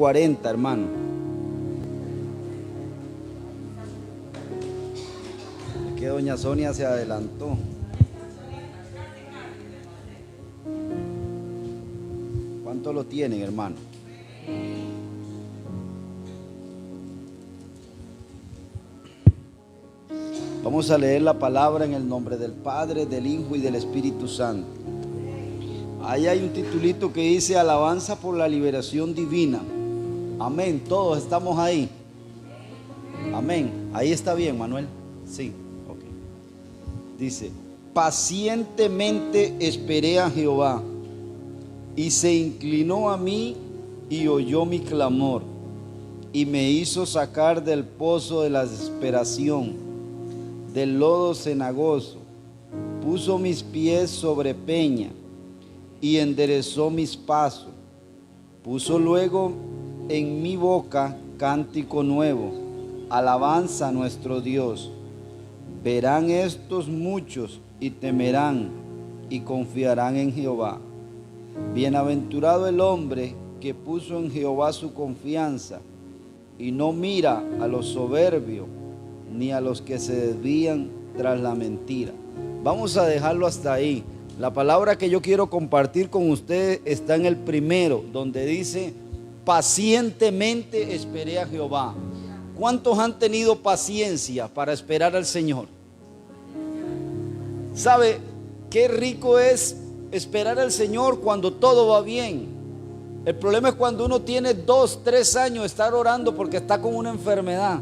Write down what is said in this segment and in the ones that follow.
40, hermano. Es que doña Sonia se adelantó. ¿Cuánto lo tienen, hermano? Vamos a leer la palabra en el nombre del Padre, del Hijo y del Espíritu Santo. Ahí hay un titulito que dice Alabanza por la liberación divina. Amén, todos estamos ahí. Amén, ahí está bien, Manuel. Sí, ok. Dice, pacientemente esperé a Jehová y se inclinó a mí y oyó mi clamor y me hizo sacar del pozo de la desesperación, del lodo cenagoso. Puso mis pies sobre peña y enderezó mis pasos. Puso luego en mi boca cántico nuevo, alabanza a nuestro Dios. Verán estos muchos y temerán y confiarán en Jehová. Bienaventurado el hombre que puso en Jehová su confianza y no mira a los soberbios ni a los que se desvían tras la mentira. Vamos a dejarlo hasta ahí. La palabra que yo quiero compartir con ustedes está en el primero, donde dice, pacientemente esperé a Jehová. ¿Cuántos han tenido paciencia para esperar al Señor? ¿Sabe qué rico es esperar al Señor cuando todo va bien? El problema es cuando uno tiene 2, 3 años de estar orando porque está con una enfermedad.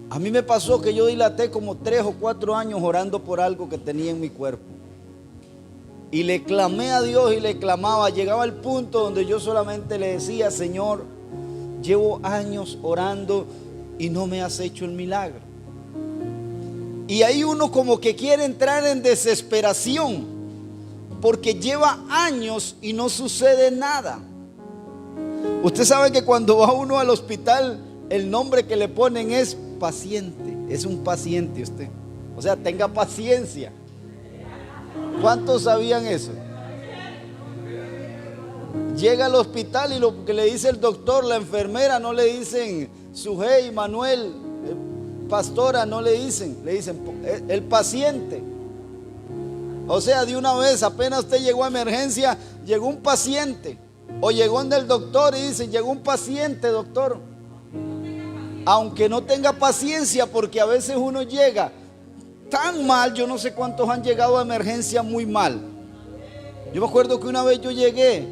A mí me pasó que yo dilaté como 3 o 4 años orando por algo que tenía en mi cuerpo. Y le clamé a Dios y le clamaba. Llegaba al punto donde yo solamente le decía, Señor, llevo años orando y no me has hecho el milagro. Y ahí uno como que quiere entrar en desesperación porque lleva años y no sucede nada. Usted sabe que cuando va uno al hospital, el nombre que le ponen es paciente. Es un paciente usted. O sea, tenga paciencia. ¿Cuántos sabían eso? Llega al hospital y lo que le dice el doctor, la enfermera, no le dicen Sujei, Manuel, pastora, no le dicen el paciente. O sea, de una vez, apenas usted llegó a emergencia, llegó un paciente. O llegó donde el doctor y dice, llegó un paciente, doctor. Aunque no tenga paciencia, porque a veces uno llega tan mal. Yo no sé cuántos han llegado a emergencia muy mal. Yo me acuerdo que una vez yo llegué,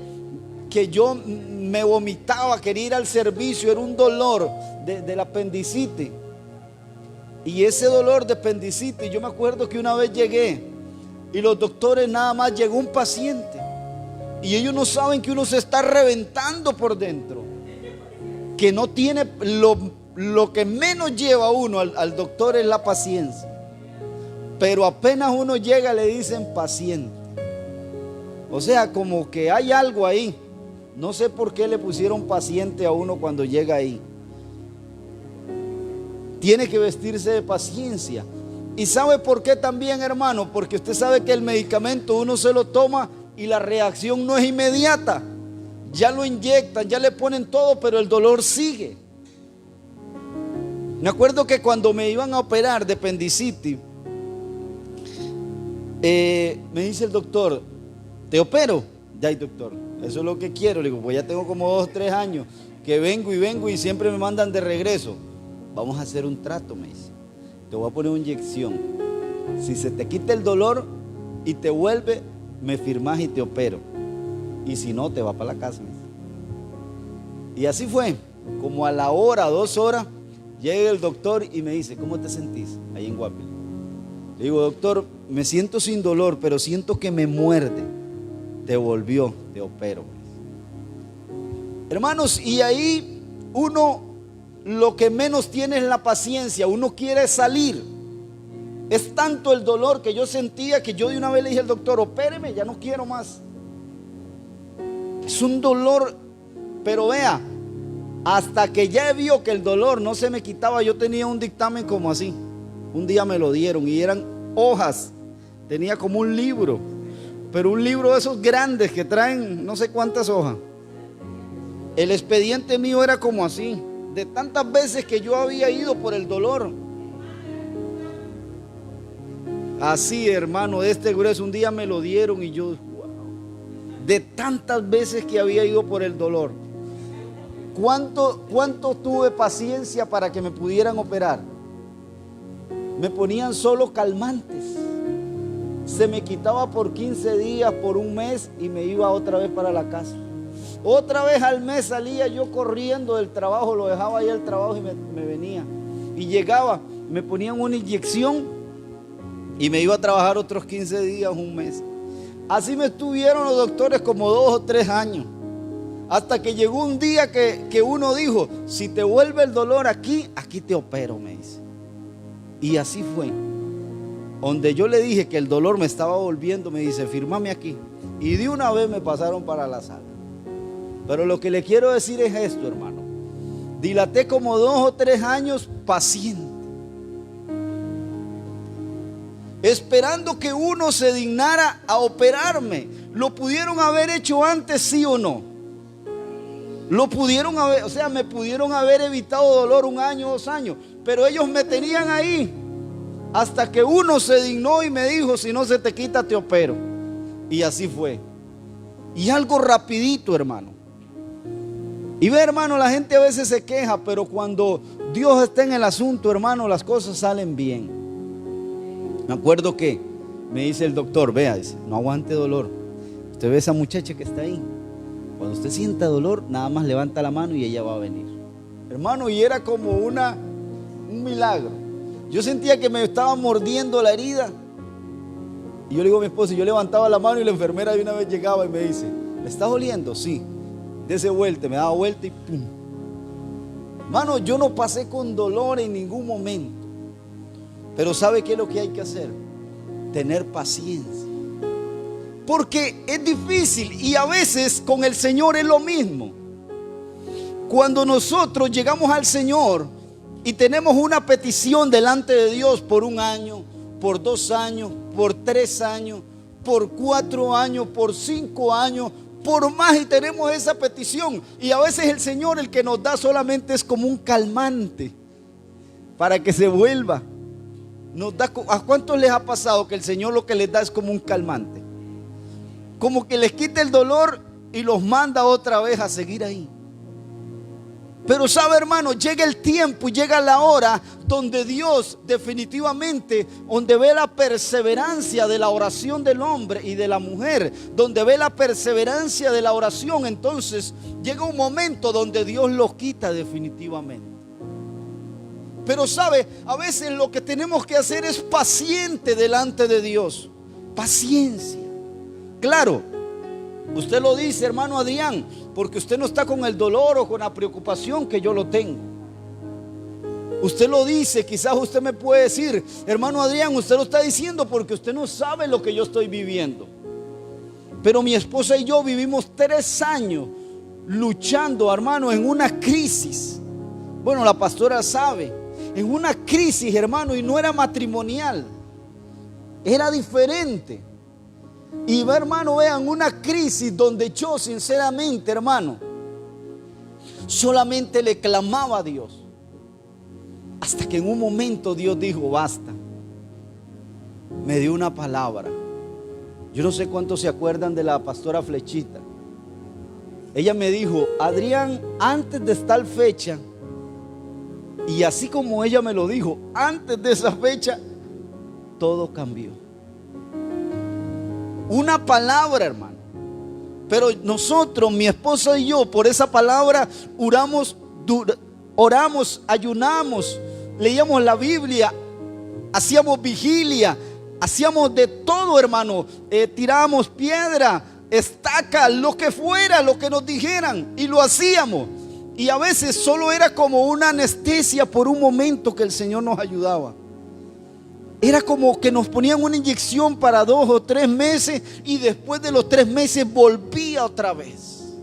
que yo me vomitaba, quería ir al servicio, era un dolor del apendicitis. Y ese dolor de apendicitis, yo me acuerdo que una vez llegué y los doctores nada más llegó un paciente. Y ellos no saben que uno se está reventando por dentro. Que no tiene, lo que menos lleva a uno al doctor es la paciencia. Pero apenas uno llega le dicen paciente. O sea, como que hay algo ahí. No sé por qué le pusieron paciente a uno cuando llega ahí. Tiene que vestirse de paciencia. ¿Y sabe por qué también, hermano? Porque usted sabe que el medicamento uno se lo toma y la reacción no es inmediata. Ya lo inyectan, ya le ponen todo, pero el dolor sigue. Me acuerdo que cuando me iban a operar de apendicitis, me dice el doctor, ¿te opero? Ya, doctor, eso es lo que quiero. Le digo, pues ya tengo como 2 o 3 años que vengo y siempre me mandan de regreso. Vamos a hacer un trato, me dice. Te voy a poner una inyección. Si se te quita el dolor y te vuelve, me firmas y te opero. Y si no, te vas para la casa, me dice. Y así fue. Como a la hora, 2 horas, llega el doctor y me dice, ¿cómo te sentís? Ahí en Guapil. Le digo, doctor, me siento sin dolor, pero siento que me muerde. Te volvió, te opero. Hermanos, y ahí uno lo que menos tiene es la paciencia. Uno quiere salir. Es tanto el dolor que yo sentía que yo de una vez le dije al doctor, opéreme, ya no quiero más. Es un dolor, pero vea, hasta que ya vio que el dolor no se me quitaba. Yo tenía un dictamen como así. Un día me lo dieron y eran hojas. Tenía como un libro, pero un libro de esos grandes que traen no sé cuántas hojas. El expediente mío era como así, de tantas veces que yo había ido por el dolor. Así, hermano, de este grueso. Un día me lo dieron y yo, wow, de tantas veces que había ido por el dolor. ¿Cuánto tuve paciencia para que me pudieran operar? Me ponían solo calmantes. Se me quitaba por 15 días, por un mes, y me iba otra vez para la casa. Otra vez al mes salía yo corriendo del trabajo, lo dejaba ahí el trabajo y me venía. Y llegaba, me ponían una inyección y me iba a trabajar otros 15 días, un mes. Así me estuvieron los doctores como 2 o 3 años. Hasta que llegó un día que uno dijo, si te vuelve el dolor aquí te opero, me dice. Y así fue. Donde yo le dije que el dolor me estaba volviendo, me dice, fírmame aquí. Y de una vez me pasaron para la sala. Pero lo que le quiero decir es esto, hermano. Dilaté como 2 o 3 años paciente, esperando que uno se dignara a operarme. ¿Lo pudieron haber hecho antes, sí o no? Lo pudieron haber, o sea, me pudieron haber evitado dolor 1 año, 2 años. Pero ellos me tenían ahí hasta que uno se dignó y me dijo, si no se te quita te opero. Y así fue. Y algo rapidito, hermano. Y ve, hermano, la gente a veces se queja, pero cuando Dios está en el asunto, hermano, las cosas salen bien. Me acuerdo que me dice el doctor, vea, dice, no aguante dolor. Usted ve a esa muchacha que está ahí. Cuando usted sienta dolor, nada más levanta la mano y ella va a venir. Hermano, y era como un milagro. Yo sentía que me estaba mordiendo la herida. Y yo le digo a mi esposa, yo levantaba la mano y la enfermera de una vez llegaba y me dice, ¿le está doliendo? Sí. Dese vuelta, me daba vuelta y pum. Hermano, yo no pasé con dolor en ningún momento. Pero ¿sabe qué es lo que hay que hacer? Tener paciencia. Porque es difícil y a veces con el Señor es lo mismo. Cuando nosotros llegamos al Señor y tenemos una petición delante de Dios por 1 año, por 2 años, por 3 años, por 4 años, por 5 años, por más, y tenemos esa petición, y a veces el Señor el que nos da solamente es como un calmante para que se vuelva. Nos da, ¿a cuántos les ha pasado que el Señor lo que les da es como un calmante? Como que les quita el dolor y los manda otra vez a seguir ahí. Pero sabe, hermano, llega el tiempo y llega la hora donde Dios definitivamente, donde ve la perseverancia de la oración del hombre y de la mujer, donde ve la perseverancia de la oración, entonces llega un momento donde Dios los quita definitivamente. Pero sabe, a veces lo que tenemos que hacer es paciente delante de Dios. Paciencia. Claro, usted lo dice, hermano Adrián, porque usted no está con el dolor o con la preocupación que yo lo tengo. Usted lo dice, quizás usted me puede decir, hermano Adrián, usted lo está diciendo porque usted no sabe lo que yo estoy viviendo. Pero mi esposa y yo vivimos 3 años luchando, hermano, en una crisis. Bueno, la pastora sabe, en una crisis, hermano, y no era matrimonial, era diferente. Y va, hermano, vean, una crisis donde yo sinceramente, hermano, solamente le clamaba a Dios. Hasta que en un momento Dios dijo, basta. Me dio una palabra. Yo no sé cuántos se acuerdan de la pastora Flechita. Ella me dijo, Adrián, antes de tal fecha, y así como ella me lo dijo, antes de esa fecha, todo cambió. Una palabra, hermano. Pero nosotros, mi esposa y yo, por esa palabra oramos, ayunamos, leíamos la Biblia, hacíamos vigilia, hacíamos de todo, hermano. Tirábamos piedra, estaca, lo que fuera, lo que nos dijeran, y lo hacíamos. Y a veces solo era como una anestesia por un momento que el Señor nos ayudaba. Era como que nos ponían una inyección para 2 o 3 meses y después de los 3 meses volvía otra vez.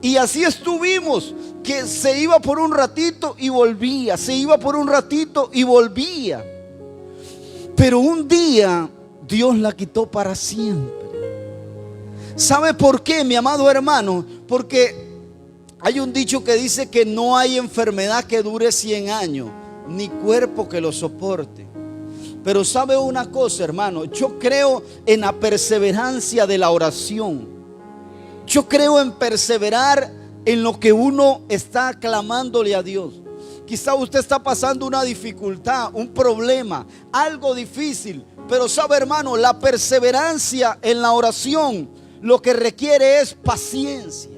Y así estuvimos, que se iba por un ratito y volvía, se iba por un ratito y volvía. Pero un día Dios la quitó para siempre. ¿Sabe por qué, mi amado hermano? Porque Hay un dicho que dice que no hay enfermedad que dure 100 años, ni cuerpo que lo soporte. Pero sabe una cosa, hermano, yo creo en la perseverancia de la oración. Yo creo en perseverar en lo que uno está clamándole a Dios. Quizá usted está pasando una dificultad, un problema, algo difícil. Pero sabe, hermano, la perseverancia en la oración lo que requiere es paciencia.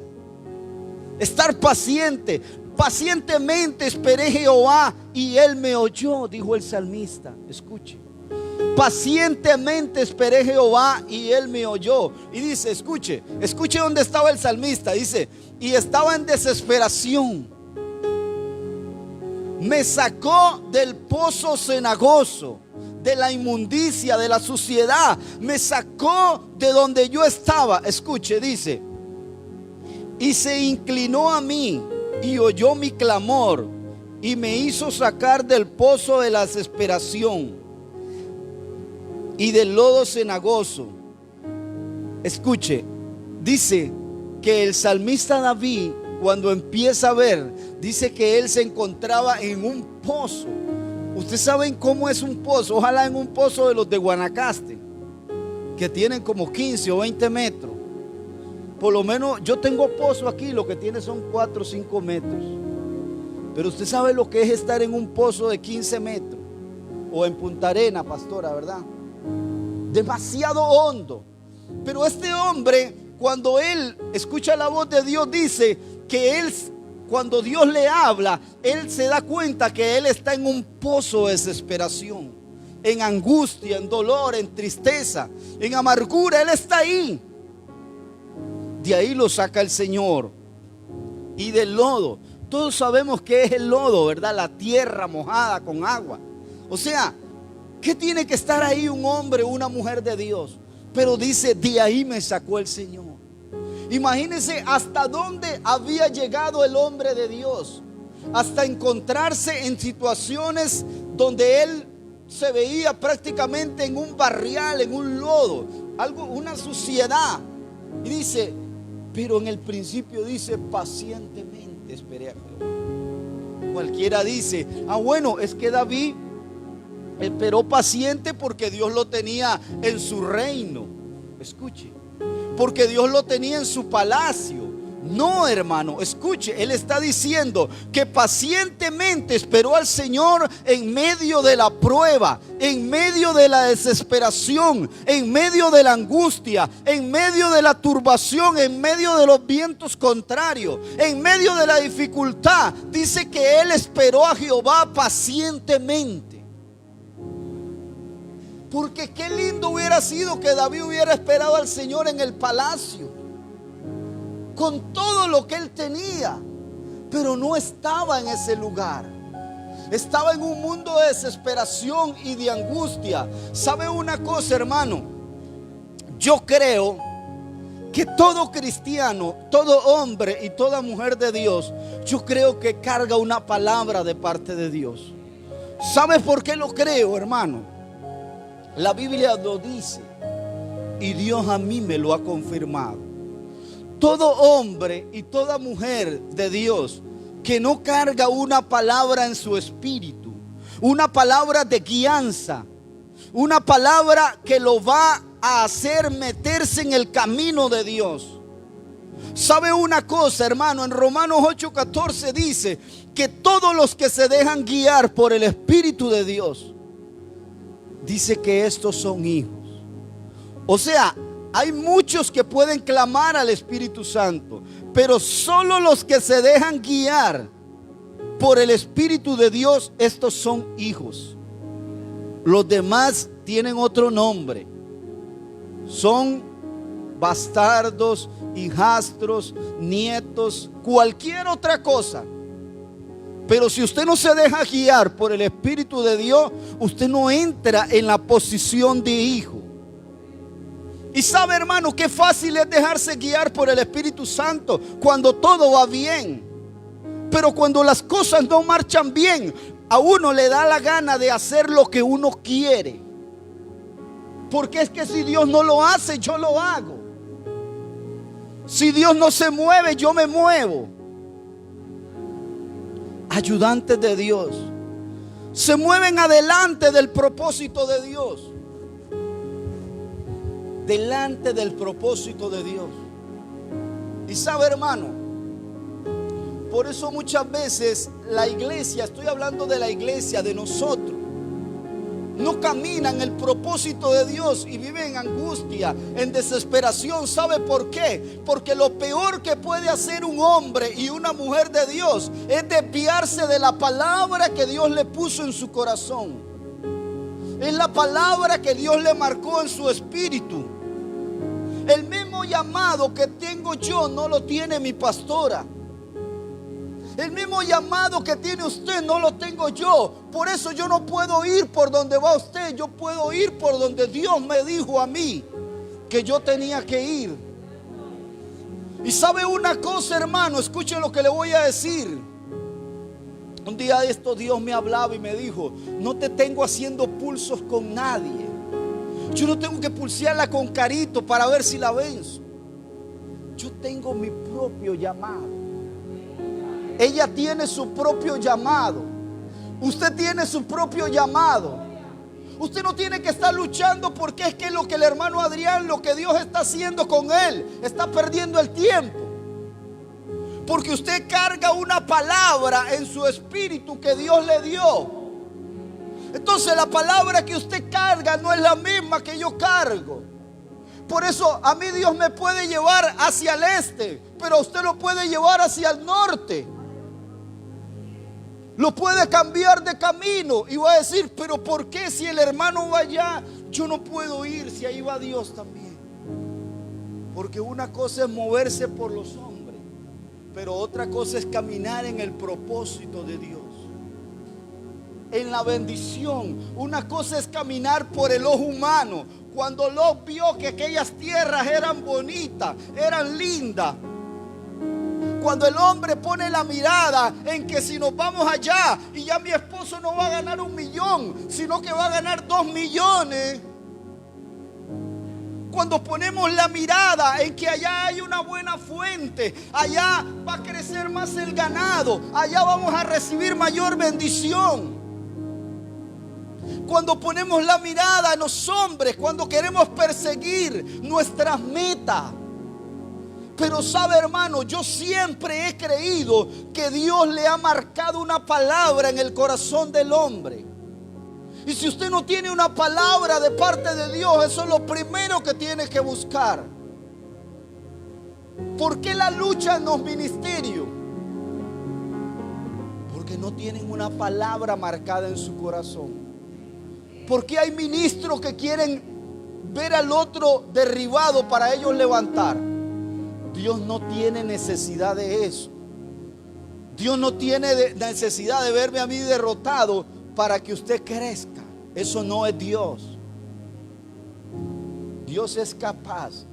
Estar paciente. Pacientemente esperé a Jehová y Él me oyó, dijo el salmista. Escuche. Pacientemente esperé a Jehová y Él me oyó. Y dice, escuche dónde estaba el salmista. Dice, y estaba en desesperación. Me sacó del pozo cenagoso, de la inmundicia, de la suciedad. Me sacó de donde yo estaba. Escuche, dice, y se inclinó a mí y oyó mi clamor y me hizo sacar del pozo de la desesperación y del lodo cenagoso. Escuche, dice que el salmista David, cuando empieza a ver, dice que él se encontraba en un pozo. Ustedes saben cómo es un pozo. Ojalá en un pozo de los de Guanacaste, que tienen como 15 o 20 metros. Por lo menos yo tengo pozo aquí, lo que tiene son 4 o 5 metros. Pero usted sabe lo que es estar en un pozo de 15 metros. O en Punta Arena, pastora, ¿verdad? Demasiado hondo. Pero este hombre, cuando él escucha la voz de Dios, dice que él, cuando Dios le habla, él se da cuenta que él está en un pozo de desesperación, en angustia, en dolor, en tristeza, en amargura. Él está ahí. De ahí lo saca el Señor. Y del lodo. Todos sabemos qué es el lodo, ¿verdad? La tierra mojada con agua. O sea, ¿qué tiene que estar ahí un hombre o una mujer de Dios? Pero dice, de ahí me sacó el Señor. Imagínense hasta dónde había llegado el hombre de Dios. Hasta encontrarse en situaciones donde él se veía prácticamente en un barrial, en un lodo, una suciedad. Y dice, pero en el principio dice, pacientemente esperé a Jehová. Cualquiera dice, bueno, es que David esperó paciente porque Dios lo tenía en su reino. Escuche, porque Dios lo tenía en su palacio. No, hermano, escuche, él está diciendo que pacientemente esperó al Señor en medio de la prueba, en medio de la desesperación, en medio de la angustia, en medio de la turbación, en medio de los vientos contrarios, en medio de la dificultad. Dice que él esperó a Jehová pacientemente. Porque qué lindo hubiera sido que David hubiera esperado al Señor en el palacio, con todo lo que él tenía, pero no estaba en ese lugar. Estaba en un mundo de desesperación y de angustia. ¿Sabe una cosa, hermano? Yo creo que todo cristiano, todo hombre y toda mujer de Dios, yo creo que carga una palabra de parte de Dios. ¿Sabe por qué lo creo, hermano? La Biblia lo dice y Dios a mí me lo ha confirmado. Todo hombre y toda mujer de Dios que no carga una palabra en su espíritu, una palabra de guianza, una palabra que lo va a hacer meterse en el camino de Dios. ¿Sabe una cosa, hermano? En Romanos 8:14 dice que todos los que se dejan guiar por el Espíritu de Dios, dice que estos son hijos. O sea, hay muchos que pueden clamar al Espíritu Santo, pero solo los que se dejan guiar por el Espíritu de Dios, estos son hijos. Los demás tienen otro nombre. Son bastardos, hijastros, nietos, cualquier otra cosa. Pero si usted no se deja guiar por el Espíritu de Dios, usted no entra en la posición de hijo. Y sabe, hermano, qué fácil es dejarse guiar por el Espíritu Santo cuando todo va bien. Pero cuando las cosas no marchan bien, a uno le da la gana de hacer lo que uno quiere. Porque es que si Dios no lo hace, yo lo hago. Si Dios no se mueve, yo me muevo. ayudantes de Dios. Se mueven adelante del propósito de Dios. Delante del propósito de Dios. Y sabe, hermano, por eso muchas veces la iglesia, estoy hablando de la iglesia, de nosotros, no camina en el propósito de Dios y vive en angustia, en desesperación. ¿Sabe por qué? Porque lo peor que puede hacer un hombre y una mujer de Dios es desviarse de la palabra que Dios le puso en su corazón. Es la palabra que Dios le marcó en su espíritu. El mismo llamado que tengo yo no lo tiene mi pastora. El mismo llamado que tiene usted no lo tengo yo. Por eso yo no puedo ir por donde va usted. Yo puedo ir por donde Dios me dijo a mí que yo tenía que ir. Y sabe una cosa, hermano, escuchen lo que le voy a decir. Un día de esto Dios me hablaba y me dijo: no te tengo haciendo pulsos con nadie. Yo no tengo que pulsearla con Carito para ver si la venzo. Yo tengo mi propio llamado. Ella tiene su propio llamado. Usted tiene su propio llamado. Usted no tiene que estar luchando porque es que lo que el hermano Adrián, lo que Dios está haciendo con él, está perdiendo el tiempo. Porque usted carga una palabra en su espíritu que Dios le dio. Entonces la palabra que usted carga no es la misma que yo cargo. Por eso a mí Dios me puede llevar hacia el este, pero usted lo puede llevar hacia el norte. Lo puede cambiar de camino y va a decir: pero ¿por qué si el hermano va allá, yo no puedo ir si ahí va Dios también? Porque una cosa es moverse por los hombres, pero otra cosa es caminar en el propósito de Dios, en la bendición. Una cosa es caminar por el ojo humano. Cuando Lot vio que aquellas tierras eran bonitas, eran lindas, cuando el hombre pone la mirada en que si nos vamos allá y ya mi esposo no va a ganar 1 millón, sino que va a ganar 2 millones. Cuando ponemos la mirada en que allá hay una buena fuente, allá va a crecer más el ganado, allá vamos a recibir mayor bendición. Cuando ponemos la mirada en los hombres, cuando queremos perseguir nuestras metas. Pero sabe, hermano, yo siempre he creído que Dios le ha marcado una palabra en el corazón del hombre. Y si usted no tiene una palabra de parte de Dios, eso es lo primero que tiene que buscar. ¿Por qué la lucha en los ministerios? Porque no tienen una palabra marcada en su corazón. Porque hay ministros que quieren ver al otro derribado para ellos levantar. Dios no tiene necesidad de eso. Dios no tiene necesidad de verme a mí derrotado para que usted crezca. Eso no es Dios. Dios es capaz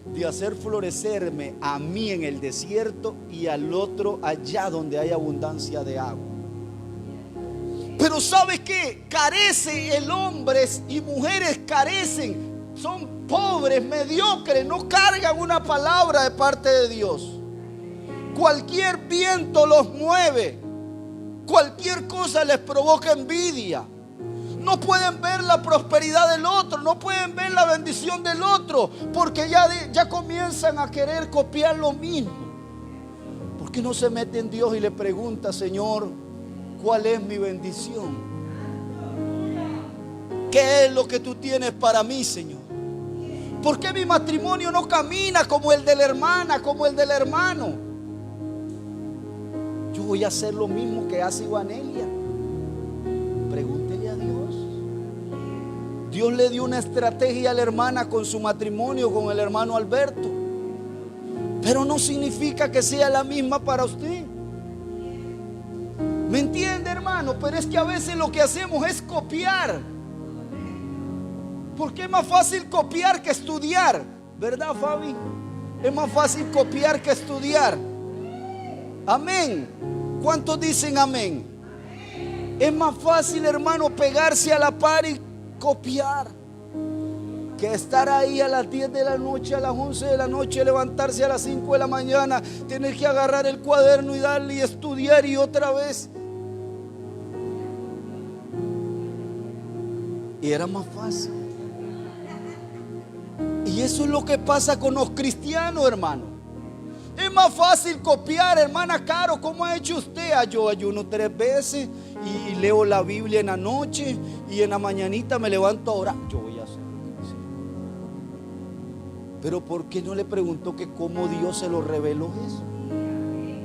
de hacer florecerme a mí en el desierto y al otro allá donde hay abundancia de agua. Pero ¿sabe qué? Carece el hombre y mujeres carecen. Son pobres, mediocres, no cargan una palabra de parte de Dios. Cualquier viento los mueve. Cualquier cosa les provoca envidia. No pueden ver la prosperidad del otro, no pueden ver la bendición del otro, porque ya comienzan a querer copiar lo mismo. ¿Por qué no se mete en Dios y le pregunta: Señor, ¿cuál es mi bendición? ¿Qué es lo que tú tienes para mí, Señor? ¿Por qué mi matrimonio no camina como el de la hermana, como el del hermano? Yo voy a hacer lo mismo que hace Ivanelia. Pregúntele a Dios. Dios le dio una estrategia a la hermana con su matrimonio con el hermano Alberto, pero no significa que sea la misma para usted. ¿Me entiende, hermano? Pero es que a veces lo que hacemos es copiar. Porque es más fácil copiar que estudiar, ¿verdad, Fabi? Es más fácil copiar que estudiar. Amén. ¿Cuántos dicen amén? Es más fácil, hermano, pegarse a la par y copiar que estar ahí a las 10 de la noche, a las 11 de la noche, levantarse a las 5 de la mañana, tener que agarrar el cuaderno y darle y estudiar y otra vez. Y era más fácil. Y eso es lo que pasa con los cristianos, hermano. Es más fácil copiar, hermana Caro. ¿Cómo ha hecho usted? Yo ayuno 3 veces y leo la Biblia en la noche y en la mañanita me levanto a orar. Yo voy a hacer lo que sea. Pero ¿por qué no le preguntó que cómo Dios se lo reveló eso?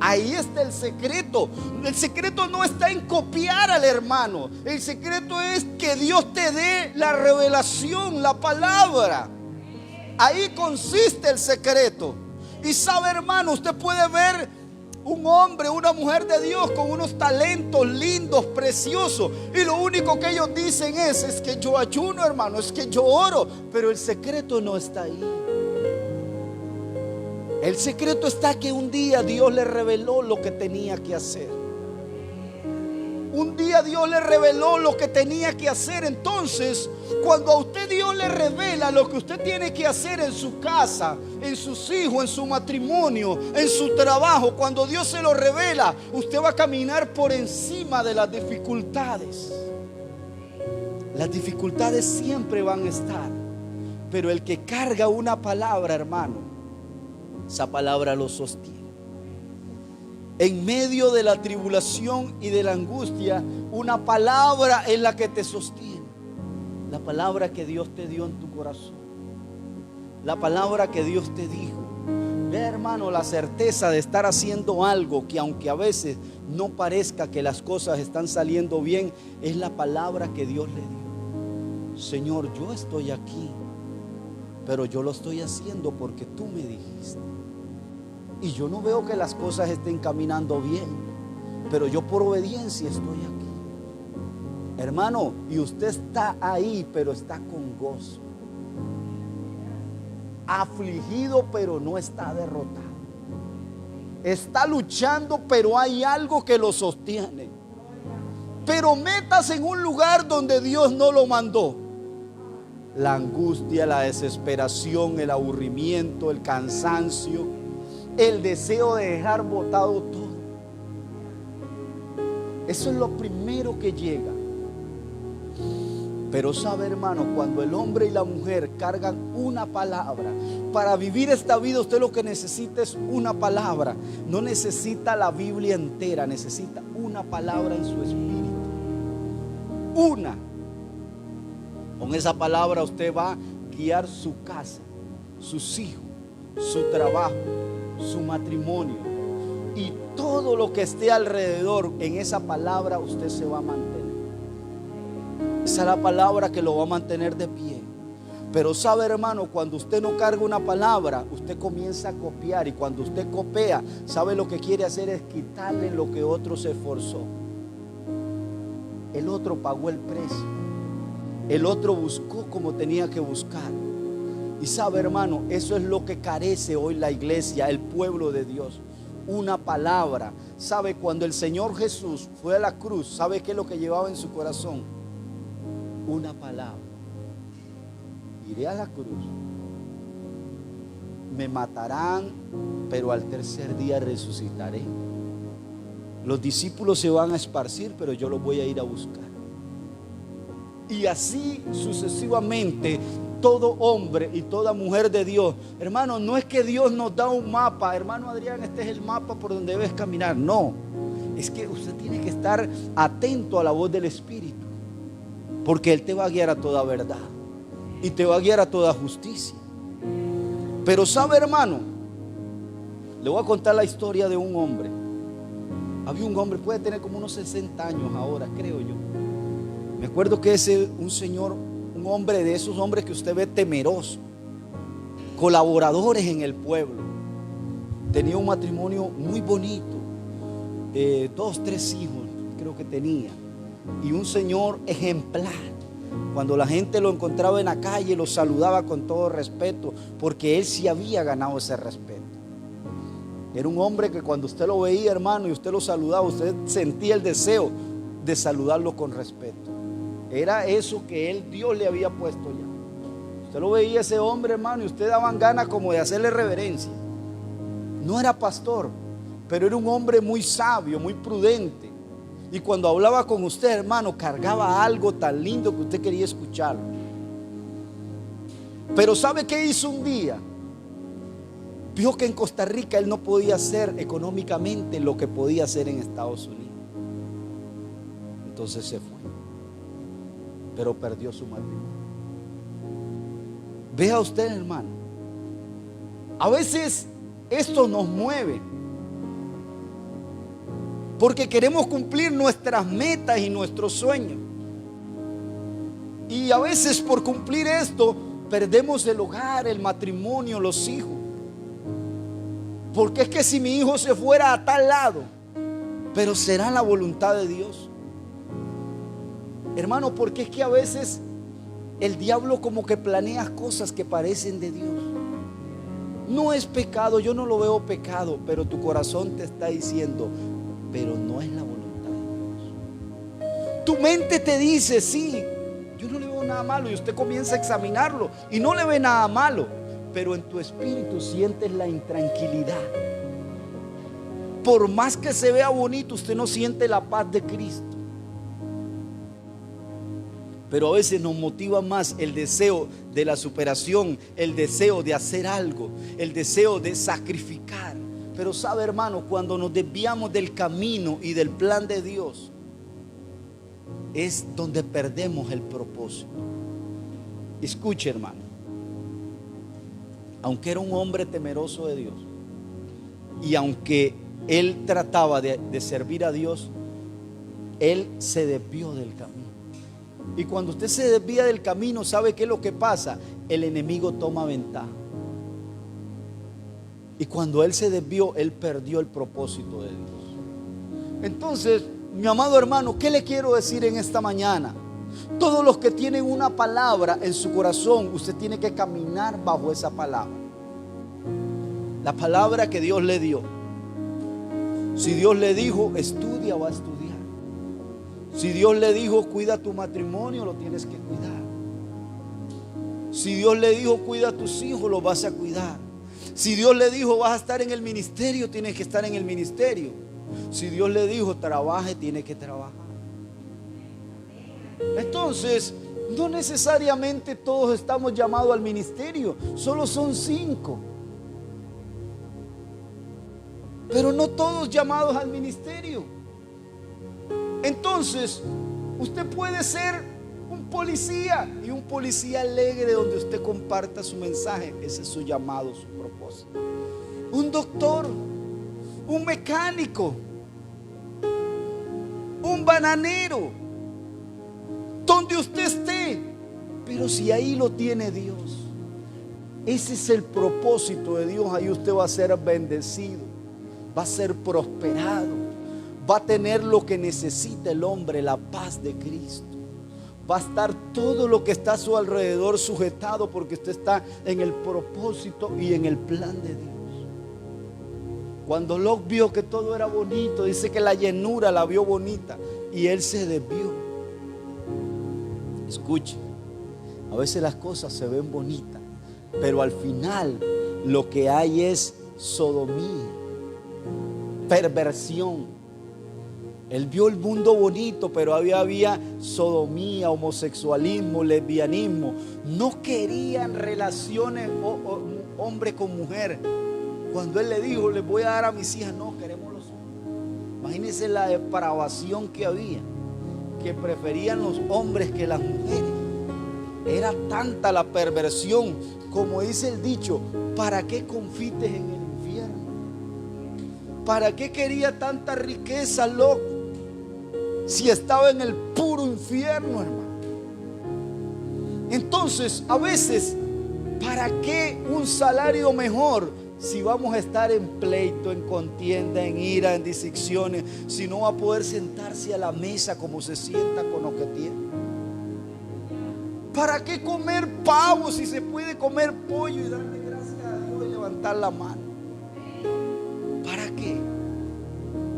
Ahí está el secreto. El secreto no está en copiar al hermano. El secreto es que Dios te dé la revelación, la palabra. Ahí consiste el secreto. Y sabe, hermano, usted puede ver un hombre, una mujer de Dios con unos talentos lindos, preciosos, y lo único que ellos dicen es que yo ayuno, hermano, es que yo oro. Pero el secreto no está ahí. El secreto está que un día Dios le reveló lo que tenía que hacer. Un día Dios le reveló lo que tenía que hacer. Entonces, cuando a usted Dios le revela lo que usted tiene que hacer en su casa, en sus hijos, en su matrimonio, en su trabajo, cuando Dios se lo revela, usted va a caminar por encima de las dificultades. Las dificultades siempre van a estar, pero el que carga una palabra, hermano, esa palabra lo sostiene. En medio de la tribulación y de la angustia, una palabra es la que te sostiene. La palabra que Dios te dio en tu corazón. La palabra que Dios te dijo. Ve, hermano, la certeza de estar haciendo algo que aunque a veces no parezca que las cosas están saliendo bien, es la palabra que Dios le dio. Señor, yo estoy aquí, pero yo lo estoy haciendo porque tú me dijiste. Y yo no veo que las cosas estén caminando bien, pero yo por obediencia estoy aquí. Hermano, y usted está ahí, pero está con gozo. Afligido, pero no está derrotado. Está luchando, pero hay algo que lo sostiene. Pero métase en un lugar donde Dios no lo mandó. La angustia, la desesperación, el aburrimiento, el cansancio, el deseo de dejar botado todo. Eso es lo primero que llega. Pero sabe, hermano, cuando el hombre y la mujer cargan una palabra, para vivir esta vida usted lo que necesita es una palabra. No necesita la Biblia entera, necesita una palabra en su espíritu. Una. Con esa palabra usted va a guiar su casa, sus hijos, su trabajo, su matrimonio y todo lo que esté alrededor. En esa palabra usted se va a mantener. Esa es la palabra que lo va a mantener de pie. Pero sabe, hermano, cuando usted no carga una palabra, usted comienza a copiar. Y cuando usted copia, sabe lo que quiere hacer es quitarle lo que otro se esforzó. El otro pagó el precio. El otro buscó como tenía que buscar. Y sabe, hermano, eso es lo que carece hoy la iglesia, el pueblo de Dios. Una palabra. Sabe, cuando el Señor Jesús fue a la cruz, ¿sabe qué es lo que llevaba en su corazón? Una palabra. Iré a la cruz, me matarán, pero al tercer día resucitaré. Los discípulos se van a esparcir, pero yo los voy a ir a buscar. Y así sucesivamente, todo hombre y toda mujer de Dios. Hermano, no es que Dios nos da un mapa. Hermano Adrián, este es el mapa por donde debes caminar. No, es que usted tiene que estar atento a la voz del Espíritu, porque Él te va a guiar a toda verdad y te va a guiar a toda justicia. Pero sabe, hermano, le voy a contar la historia de un hombre. Había un hombre, puede tener como unos 60 años ahora, creo yo. Me acuerdo que un señor, un hombre de esos hombres que usted ve temeroso, colaboradores en el pueblo. Tenía un matrimonio muy bonito, 2, 3 hijos creo que tenía. Y un señor ejemplar. Cuando la gente lo encontraba en la calle, lo saludaba con todo respeto, porque él sí había ganado ese respeto. Era un hombre que cuando usted lo veía, hermano, y usted lo saludaba, usted sentía el deseo de saludarlo con respeto. Era eso que Dios le había puesto ya. Usted lo veía ese hombre, hermano, y usted daban ganas como de hacerle reverencia. No era pastor, pero era un hombre muy sabio, muy prudente. Y cuando hablaba con usted, hermano, cargaba algo tan lindo que usted quería escucharlo. Pero ¿sabe qué hizo un día? Vio que en Costa Rica él no podía hacer económicamente lo que podía hacer en Estados Unidos. Entonces se fue. Pero perdió su matrimonio. Vea usted, hermano. A veces esto nos mueve porque queremos cumplir nuestras metas y nuestros sueños. Y a veces por cumplir esto perdemos el hogar, el matrimonio, los hijos. Porque es que si mi hijo se fuera a tal lado, pero será la voluntad de Dios. Hermano, porque es que a veces el diablo como que planea cosas que parecen de Dios. No es pecado, yo no lo veo pecado, pero tu corazón te está diciendo, pero no es la voluntad de Dios. Tu mente te dice, sí, yo no le veo nada malo, y usted comienza a examinarlo y no le ve nada malo, pero en tu espíritu sientes la intranquilidad. Por más que se vea bonito, usted no siente la paz de Cristo. Pero a veces nos motiva más el deseo de la superación, el deseo de hacer algo, el deseo de sacrificar. Pero sabe, hermano, cuando nos desviamos del camino y del plan de Dios, es donde perdemos el propósito. Escuche, hermano, aunque era un hombre temeroso de Dios y aunque él trataba de servir a Dios, él se desvió del camino. Y cuando usted se desvía del camino, ¿sabe qué es lo que pasa? El enemigo toma ventaja. Y cuando él se desvió, él perdió el propósito de Dios. Entonces, mi amado hermano, ¿qué le quiero decir en esta mañana? Todos los que tienen una palabra en su corazón, usted tiene que caminar bajo esa palabra. La palabra que Dios le dio. Si Dios le dijo, estudia, va a estudiar. Si Dios le dijo, cuida tu matrimonio, lo tienes que cuidar. Si Dios le dijo, cuida a tus hijos, los vas a cuidar. Si Dios le dijo, vas a estar en el ministerio, tienes que estar en el ministerio. Si Dios le dijo, trabaje, tiene que trabajar. Entonces, no necesariamente todos estamos llamados al ministerio, solo son 5. Pero no todos llamados al ministerio. Entonces, usted puede ser un policía, y un policía alegre donde usted comparta su mensaje. Ese es su llamado, su propósito. Un doctor, un mecánico, un bananero, donde usted esté. Pero si ahí lo tiene Dios, ese es el propósito de Dios. Ahí usted va a ser bendecido, va a ser prosperado, va a tener lo que necesita el hombre, la paz de Cristo. Va a estar todo lo que está a su alrededor sujetado, porque usted está en el propósito y en el plan de Dios. Cuando Lot vio que todo era bonito, dice que la llenura la vio bonita y él se desvió. Escuche, a veces las cosas se ven bonitas, pero al final lo que hay es sodomía, perversión. Él vio el mundo bonito, pero había sodomía, homosexualismo, lesbianismo. No querían relaciones hombre con mujer. Cuando él le dijo, les voy a dar a mis hijas, no, queremos los hombres. Imagínense la depravación que había, que preferían los hombres que las mujeres. Era tanta la perversión, como dice el dicho, ¿para qué confites en el infierno? ¿Para qué quería tanta riqueza, loco? Si estaba en el puro infierno, hermano. Entonces, a veces, ¿para qué un salario mejor si vamos a estar en pleito, en contienda, en ira, en disecciones? Si no va a poder sentarse a la mesa como se sienta con lo que tiene. ¿Para qué comer pavo si se puede comer pollo y darle gracias a Dios y levantar la mano? ¿Para qué?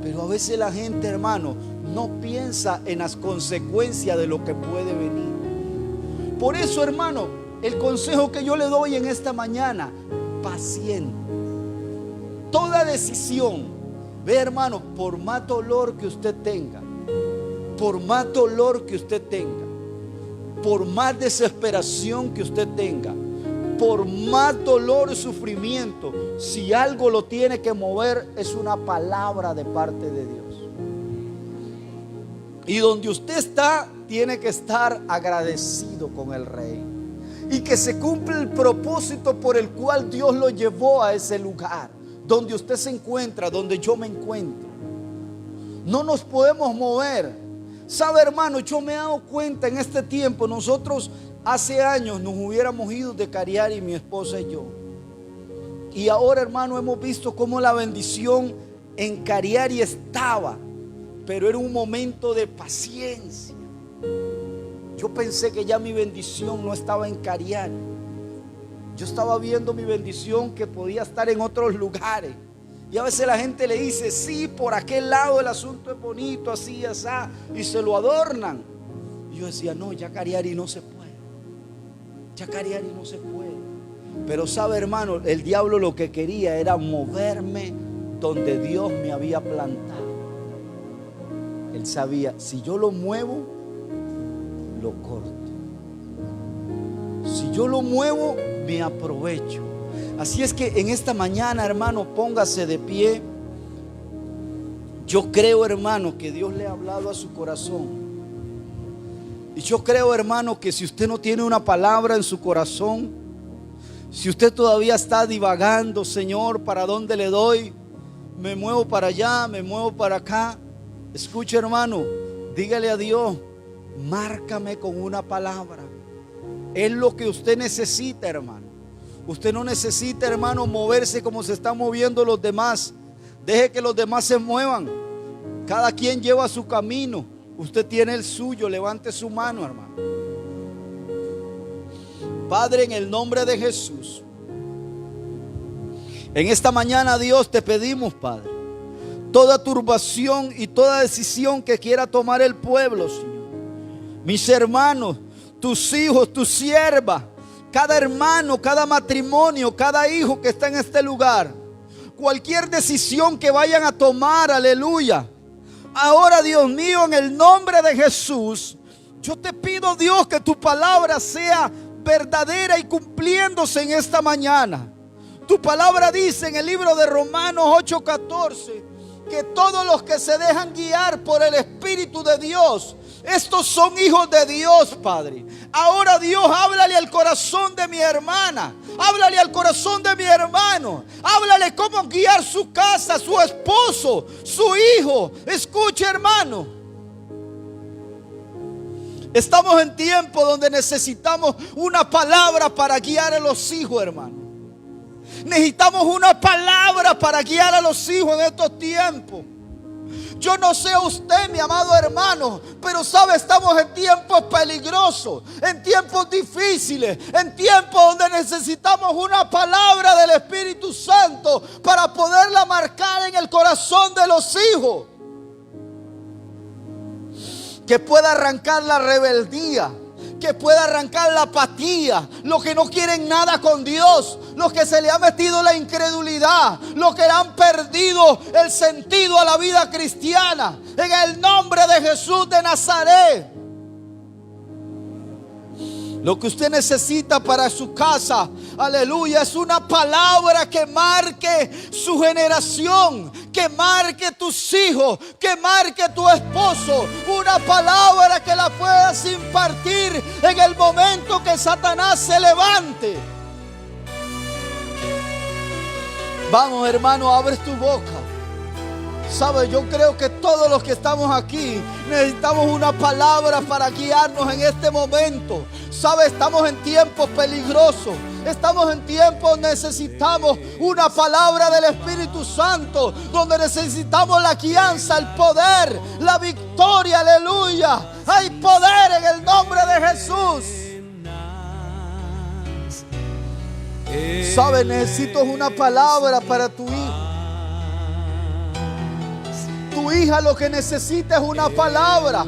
Pero a veces la gente, hermano, no piensa en las consecuencias de lo que puede venir. Por eso, hermano, el consejo que yo le doy en esta mañana, paciente. Toda decisión, ve, hermano, por más dolor que usted tenga, por más dolor que usted tenga, por más desesperación que usted tenga, por más dolor y sufrimiento, si algo lo tiene que mover, es una palabra de parte de Dios. Y donde usted está, tiene que estar agradecido con el Rey. Y que se cumpla el propósito por el cual Dios lo llevó a ese lugar, donde usted se encuentra, donde yo me encuentro. No nos podemos mover. Sabe, hermano, yo me he dado cuenta en este tiempo, nosotros hace años nos hubiéramos ido de Cariari, mi esposa y yo. Y ahora, hermano, hemos visto cómo la bendición en Cariari estaba, pero era un momento de paciencia. Yo pensé que ya mi bendición no estaba en Cariari. Yo estaba viendo mi bendición que podía estar en otros lugares. Y a veces la gente le dice, sí, por aquel lado el asunto es bonito, así, así, y se lo adornan. Y yo decía, no, ya Cariari no se puede. Ya Cariari no se puede. Pero sabe, hermano, el diablo lo que quería era moverme donde Dios me había plantado. Él sabía, si yo lo muevo, lo corto. Si yo lo muevo, me aprovecho. Así es que en esta mañana, hermano, póngase de pie. Yo creo, hermano, que Dios le ha hablado a su corazón. Y yo creo, hermano, que si usted no tiene una palabra en su corazón, si usted todavía está divagando, Señor, ¿para dónde le doy? Me muevo para allá, me muevo para acá. Escuche, hermano, dígale a Dios, márcame con una palabra. Es lo que usted necesita, hermano. Usted no necesita, hermano, moverse como se están moviendo los demás. Deje que los demás se muevan. Cada quien lleva su camino. Usted tiene el suyo. Levante su mano, hermano. Padre, en el nombre de Jesús, en esta mañana, Dios, te pedimos, Padre, toda turbación y toda decisión que quiera tomar el pueblo, Señor. Mis hermanos, tus hijos, tu sierva, cada hermano, cada matrimonio, cada hijo que está en este lugar, cualquier decisión que vayan a tomar, aleluya. Ahora, Dios mío, en el nombre de Jesús, yo te pido, Dios, que tu palabra sea verdadera y cumpliéndose en esta mañana. Tu palabra dice en el libro de Romanos 8:14 que todos los que se dejan guiar por el Espíritu de Dios, estos son hijos de Dios, Padre. Ahora, Dios, háblale al corazón de mi hermana, háblale al corazón de mi hermano, háblale cómo guiar su casa, su esposo, su hijo. Escuche, hermano, estamos en tiempo donde necesitamos una palabra para guiar a los hijos, hermano. Necesitamos una palabra para guiar a los hijos en estos tiempos. Yo no sé usted, mi amado hermano, pero sabe, estamos en tiempos peligrosos, en tiempos difíciles, en tiempos donde necesitamos una palabra del Espíritu Santo para poderla marcar en el corazón de los hijos, que pueda arrancar la rebeldía, que pueda arrancar la apatía, los que no quieren nada con Dios, los que se le ha metido la incredulidad, los que han perdido el sentido a la vida cristiana. En el nombre de Jesús de Nazaret, lo que usted necesita para su casa, aleluya, es una palabra que marque su generación, que marque tus hijos, que marque tu esposo. Una palabra que la puedas impartir en el momento que Satanás se levante. Vamos, hermano, abre tu boca. Sabe, yo creo que todos los que estamos aquí necesitamos una palabra para guiarnos en este momento. Sabe, estamos en tiempos peligrosos. Estamos en tiempos donde necesitamos una palabra del Espíritu Santo, donde necesitamos la guianza, el poder, la victoria, aleluya. Hay poder en el nombre de Jesús. Sabe, necesito una palabra para tu hijo. Tu hija lo que necesita es una palabra.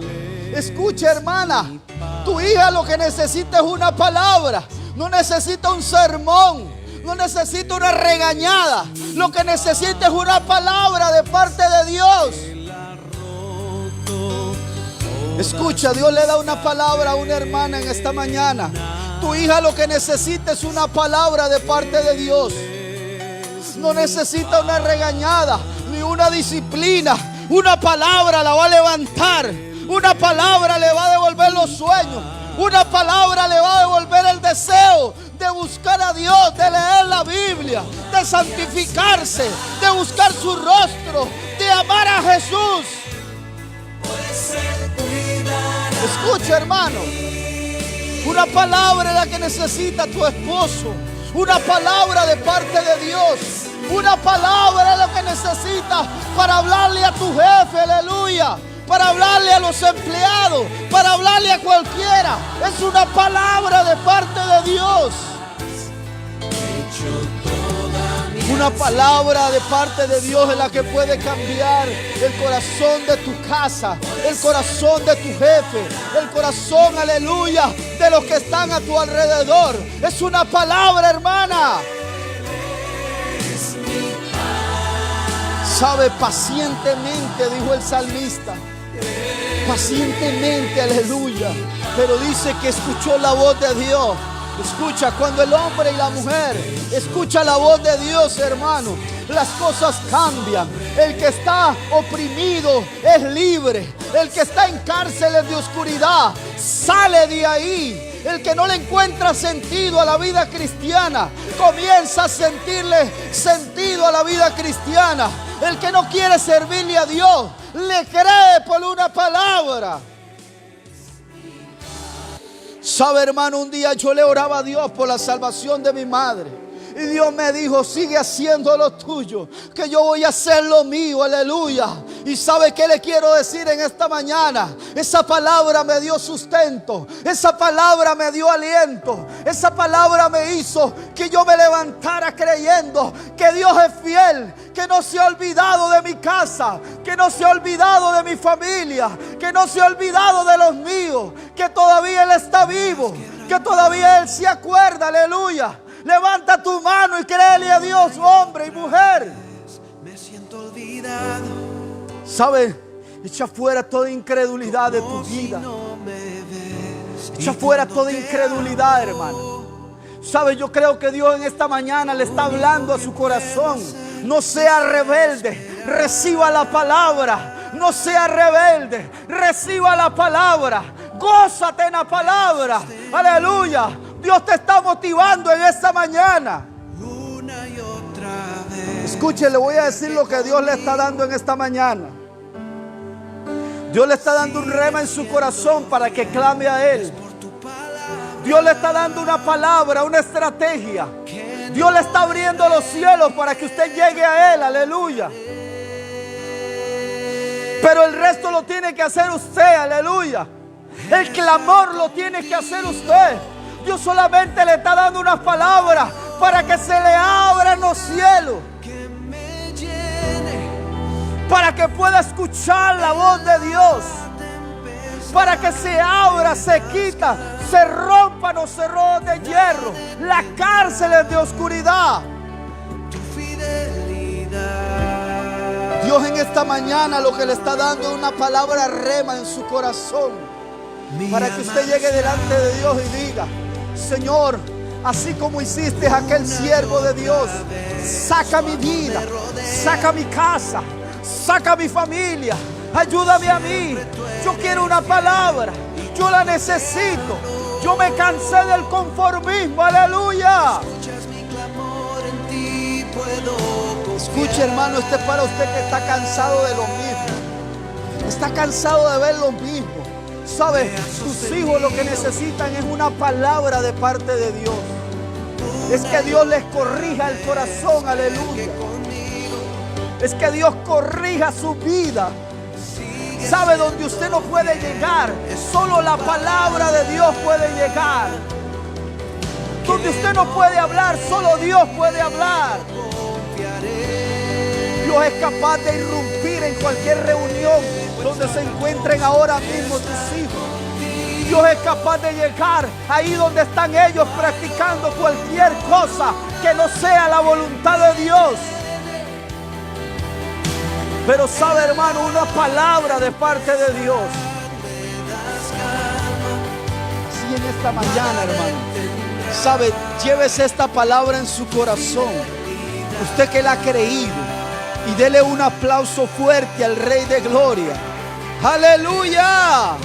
Escucha, hermana, tu hija lo que necesita es una palabra. No necesita un sermón, no necesita una regañada. Lo que necesita es una palabra de parte de Dios. Escucha, Dios le da una palabra a una hermana en esta mañana. Tu hija lo que necesita es una palabra de parte de Dios. No necesita una regañada ni una disciplina. Una palabra la va a levantar. Una palabra le va a devolver los sueños. Una palabra le va a devolver el deseo de buscar a Dios, de leer la Biblia, de santificarse, de buscar su rostro, de amar a Jesús. Escucha, hermano, una palabra es la que necesita tu esposo. Una palabra de parte de Dios. Una palabra es lo que necesitas para hablarle a tu jefe, aleluya. Para hablarle a los empleados, para hablarle a cualquiera. Es una palabra de parte de Dios. Una palabra de parte de Dios es la que puede cambiar el corazón de tu casa, el corazón de tu jefe, el corazón, aleluya, de los que están a tu alrededor. Es una palabra, hermana. Sabe, pacientemente, dijo el salmista. Pacientemente, aleluya. Pero dice que escuchó la voz de Dios. Escucha, cuando el hombre y la mujer escucha la voz de Dios, hermano, las cosas cambian. El que está oprimido es libre. El que está en cárceles de oscuridad sale de ahí. El que no le encuentra sentido a la vida cristiana comienza a sentirle sentido a la vida cristiana. El que no quiere servirle a Dios le cree por una palabra. Sabe, hermano, un día yo le oraba a Dios por la salvación de mi madre. Y Dios me dijo, sigue haciendo lo tuyo, que yo voy a hacer lo mío, aleluya. Y ¿sabe qué le quiero decir en esta mañana? Esa palabra me dio sustento. Esa palabra me dio aliento. Esa palabra me hizo que yo me levantara creyendo que Dios es fiel, que no se ha olvidado de mi casa, que no se ha olvidado de mi familia, que no se ha olvidado de los míos, que todavía Él está vivo, que todavía Él se acuerda, aleluya. Levanta tu mano y créele a Dios, hombre y mujer. Me siento olvidado. ¿Sabe? Echa fuera toda incredulidad de tu vida. Echa fuera toda incredulidad, hermano. ¿Sabe? Yo creo que Dios en esta mañana le está hablando a su corazón. No sea rebelde, reciba la palabra. No sea rebelde, reciba la palabra. Gózate en la palabra. Aleluya. Dios te está motivando en esta mañana. Una y otra vez. Escuche, le voy a decir lo que Dios le está dando en esta mañana. Dios le está dando un rema en su corazón para que clame a Él. Dios le está dando una palabra, una estrategia. Dios le está abriendo los cielos para que usted llegue a Él, aleluya. Pero el resto lo tiene que hacer usted, aleluya. El clamor lo tiene que hacer usted. Dios solamente le está dando unas palabras para que se le abran los cielos, para que pueda escuchar la voz de Dios, para que se abra, se quita, se rompan los cerrojos de hierro, las cárceles de oscuridad. Dios en esta mañana lo que le está dando es una palabra rema en su corazón, para que usted llegue delante de Dios y diga: Señor, así como hiciste a aquel siervo de Dios, saca mi vida, saca mi casa, saca mi familia, ayúdame a mí. Yo quiero una palabra, yo la necesito. Yo me cansé del conformismo, aleluya. Escuche, hermano, este es para usted que está cansado de lo mismo, está cansado de ver lo mismo. ¿Sabe? Tus hijos lo que necesitan es una palabra de parte de Dios. Es que Dios les corrija el corazón, aleluya. Es que Dios corrija su vida. ¿Sabe? Donde usted no puede llegar, solo la palabra de Dios puede llegar. Donde usted no puede hablar, solo Dios puede hablar. Dios es capaz de irrumpir en cualquier reunión donde se encuentren ahora mismo tus hijos. Dios es capaz de llegar ahí donde están ellos practicando cualquier cosa que no sea la voluntad de Dios. Pero sabe, hermano, una palabra de parte de Dios. esta mañana, hermano. Sabe, llévese esta palabra en su corazón. Usted que la ha creído, y dele un aplauso fuerte al Rey de Gloria. ¡Aleluya!